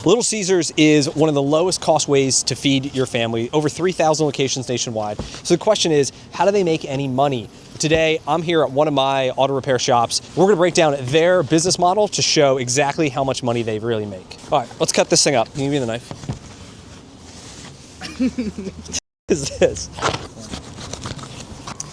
Little Caesars is one of the lowest cost ways to feed your family, over 3,000 locations nationwide. So the question is, how do they make any money? Today, I'm here at one of my auto repair shops. We're gonna break down their business model to show exactly how much money they really make. All right, let's cut this thing up. Can you give me the knife? What is this?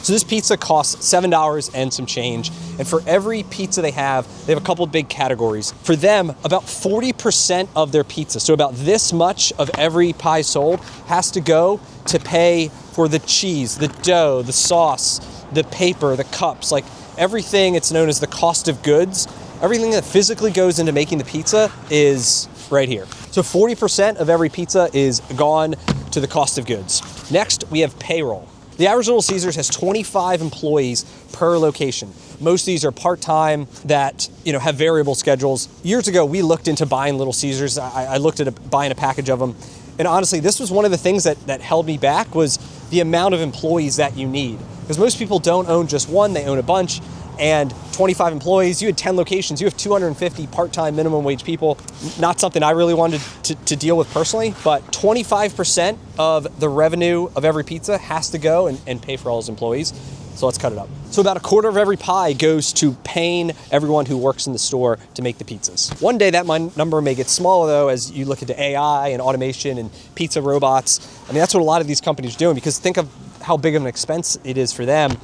So this pizza costs $7 and some change. And for every pizza they have a couple of big categories. For them, about 40% of their pizza, so about this much of every pie sold, has to go to pay for the cheese, the dough, the sauce, the paper, the cups, like everything. It's known as the cost of goods. Everything that physically goes into making the pizza is right here. So 40% of every pizza is gone to the cost of goods. Next, we have payroll. The average Little Caesars has 25 employees per location. Most of these are part-time that have variable schedules. Years ago, we looked into buying Little Caesars. I looked at buying a package of them. And honestly, this was one of the things that held me back was the amount of employees that you need. Because most people don't own just one, they own a bunch. And 25 employees, you had 10 locations, you have 250 part-time minimum wage people. Not something I really wanted to deal with personally, but 25% of the revenue of every pizza has to go and pay for all his employees. So let's cut it up. So about a quarter of every pie goes to paying everyone who works in the store to make the pizzas. One day that number may get smaller though, as you look into AI and automation and pizza robots. I mean, that's what a lot of these companies are doing, because think of how big of an expense it is for them.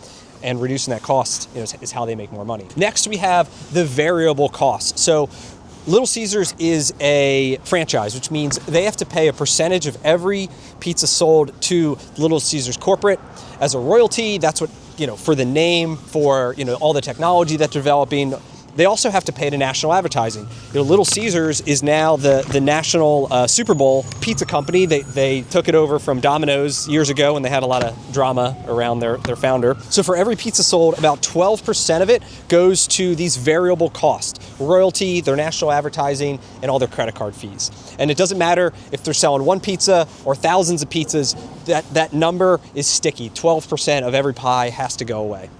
And reducing that cost is how they make more money. Next, we have the variable costs. So Little Caesars is a franchise, which means they have to pay a percentage of every pizza sold to Little Caesars corporate as a royalty. That's what, for the name, for, all the technology that they're developing. They also have to pay to national advertising. Little Caesars is now the national Super Bowl pizza company. They took it over from Domino's years ago when they had a lot of drama around their founder. So for every pizza sold, about 12% of it goes to these variable costs: royalty, their national advertising, and all their credit card fees. And it doesn't matter if they're selling one pizza or thousands of pizzas, that number is sticky. 12% of every pie has to go away.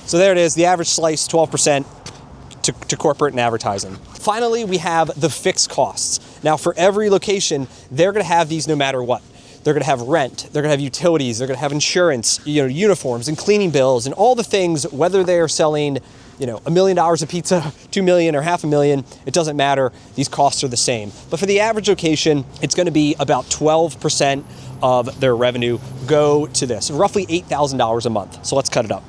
So there it is, the average slice, 12% to corporate and advertising. Finally, we have the fixed costs. Now for every location, they're gonna have these no matter what. They're gonna have rent, they're gonna have utilities, they're gonna have insurance, uniforms and cleaning bills and all the things, whether they're selling $1 million of pizza, 2 million or $500,000, it doesn't matter, these costs are the same. But for the average location, it's gonna be about 12% of their revenue go to this, roughly $8,000 a month. So let's cut it up.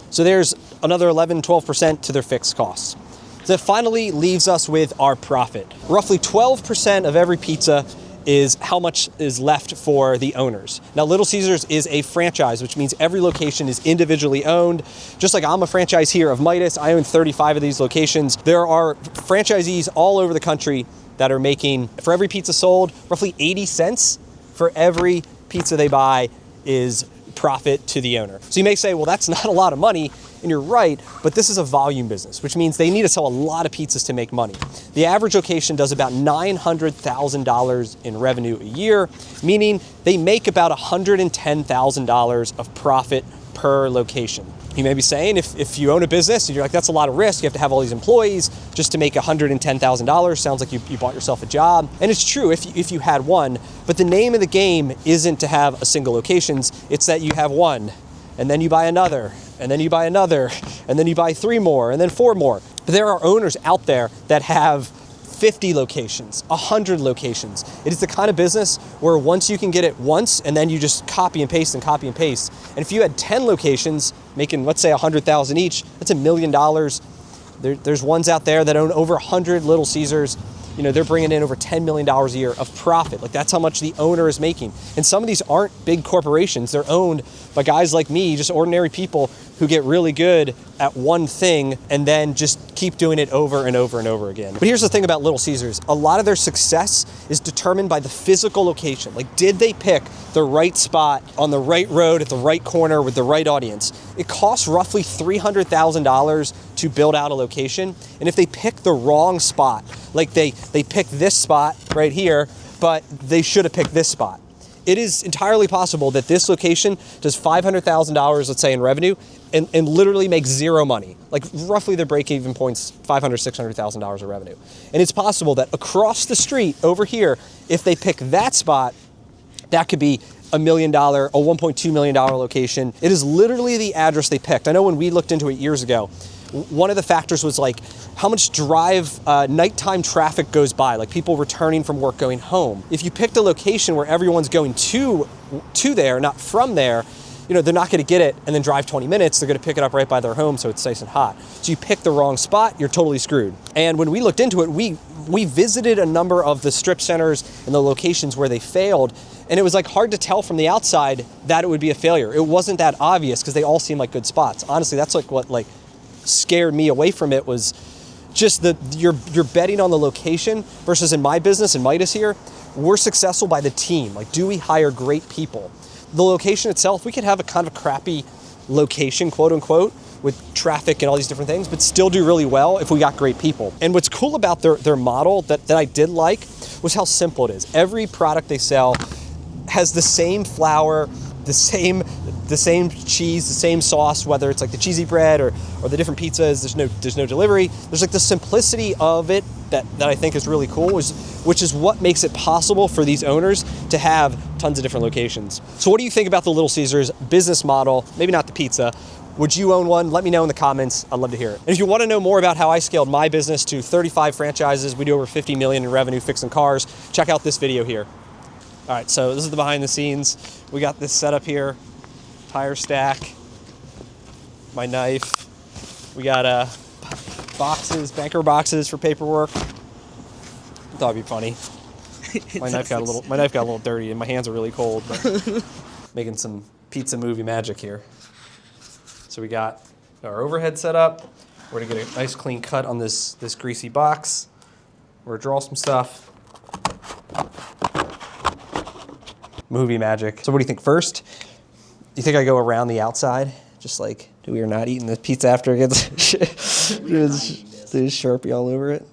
So there's another 11, 12% to their fixed costs. So that finally leaves us with our profit. Roughly 12% of every pizza is how much is left for the owners. Now, Little Caesars is a franchise, which means every location is individually owned. Just like I'm a franchise here of Midas, I own 35 of these locations. There are franchisees all over the country that are making, for every pizza sold, roughly 80 cents for every pizza they buy is profit to the owner. So you may say, well, that's not a lot of money, and you're right, but this is a volume business, which means they need to sell a lot of pizzas to make money. The average location does about $900,000 in revenue a year, meaning they make about $110,000 of profit per location. You may be saying, if you own a business, you're like, that's a lot of risk. You have to have all these employees just to make $110,000. Sounds like you bought yourself a job. And it's true if you had one, but the name of the game isn't to have a single locations. It's that you have one, and then you buy another, and then you buy another, and then you buy 3 more, and then 4 more. But there are owners out there that have 50 locations, 100 locations. It is the kind of business where once you can get it once and then you just copy and paste and copy and paste. And if you had 10 locations making, let's say 100,000 each, that's $1 million. There's ones out there that own over 100 Little Caesars. They're bringing in over $10 million a year of profit. Like, that's how much the owner is making. And some of these aren't big corporations. They're owned by guys like me, just ordinary people who get really good at one thing and then just keep doing it over and over and over again. But here's the thing about Little Caesars. A lot of their success is determined by the physical location. Like, did they pick the right spot on the right road at the right corner with the right audience? It costs roughly $300,000 to build out a location. And if they pick the wrong spot, like they picked this spot right here, but they should have picked this spot. it is entirely possible that this location does $500,000, let's say, in revenue, and literally makes zero money. Like roughly their break-even point's $500,000, $600,000 of revenue. And it's possible that across the street over here, if they pick that spot, that could be $1 million, a $1.2 million location. It is literally the address they picked. I know when we looked into it years ago, one of the factors was like how much nighttime traffic goes by, like people returning from work going home. If you picked a location where everyone's going to there, not from there, they're not going to get it and then drive 20 minutes. They're going to pick it up right by their home so it's nice and hot. So you pick the wrong spot, you're totally screwed. And when we looked into it, we visited a number of the strip centers and the locations where they failed, and it was like hard to tell from the outside that it would be a failure. It wasn't that obvious because they all seem like good spots. Honestly, that's like what scared me away from it, was just you're betting on the location versus in my business, in Midas here, we're successful by the team. Like, do we hire great people? The location itself, we could have a kind of crappy location, quote unquote, with traffic and all these different things, but still do really well if we got great people. And what's cool about their model that I did like was how simple it is. Every product they sell has the same flour, the same cheese, the same sauce, whether it's like the cheesy bread or the different pizzas. There's no delivery. There's like the simplicity of it that I think is really cool, which is what makes it possible for these owners to have tons of different locations. So what do you think about the Little Caesars business model? Maybe not the pizza. Would you own one? Let me know in the comments. I'd love to hear it. And if you want to know more about how I scaled my business to 35 franchises, we do over 50 million in revenue fixing cars, check out this video here. All right, so this is the behind the scenes. We got this setup here, tire stack, my knife. We got boxes, banker boxes for paperwork. Thought it'd be funny. My knife got a little dirty and my hands are really cold, but making some pizza movie magic here. So we got our overhead set up. We're gonna get a nice clean cut on this greasy box. We're gonna draw some stuff. Movie magic. So what do you think first? You think I go around the outside? Just like, we are not eating the pizza after it gets there's Sharpie all over it.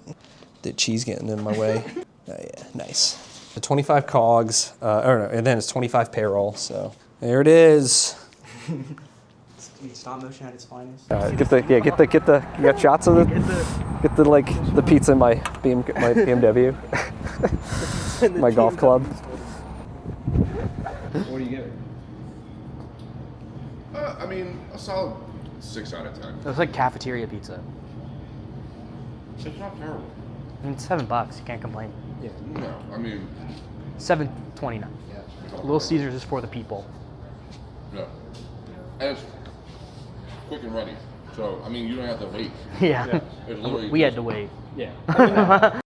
The cheese getting in my way. Oh yeah, nice. The 25 cogs, and then it's 25 payroll, so there it is. Stop motion at its finest. Get the you got shots of it? Get the pizza in my BMW. My golf club. What do you give it? I mean, a solid 6 out of 10. It looks like cafeteria pizza. It's not terrible. I mean, it's $7. You can't complain. Yeah. No, I mean. $7.29. Yeah. Little Caesars is for the people. No. And it's quick and ready. So, I mean, you don't have to wait. Yeah. It's literally We had to wait. Yeah.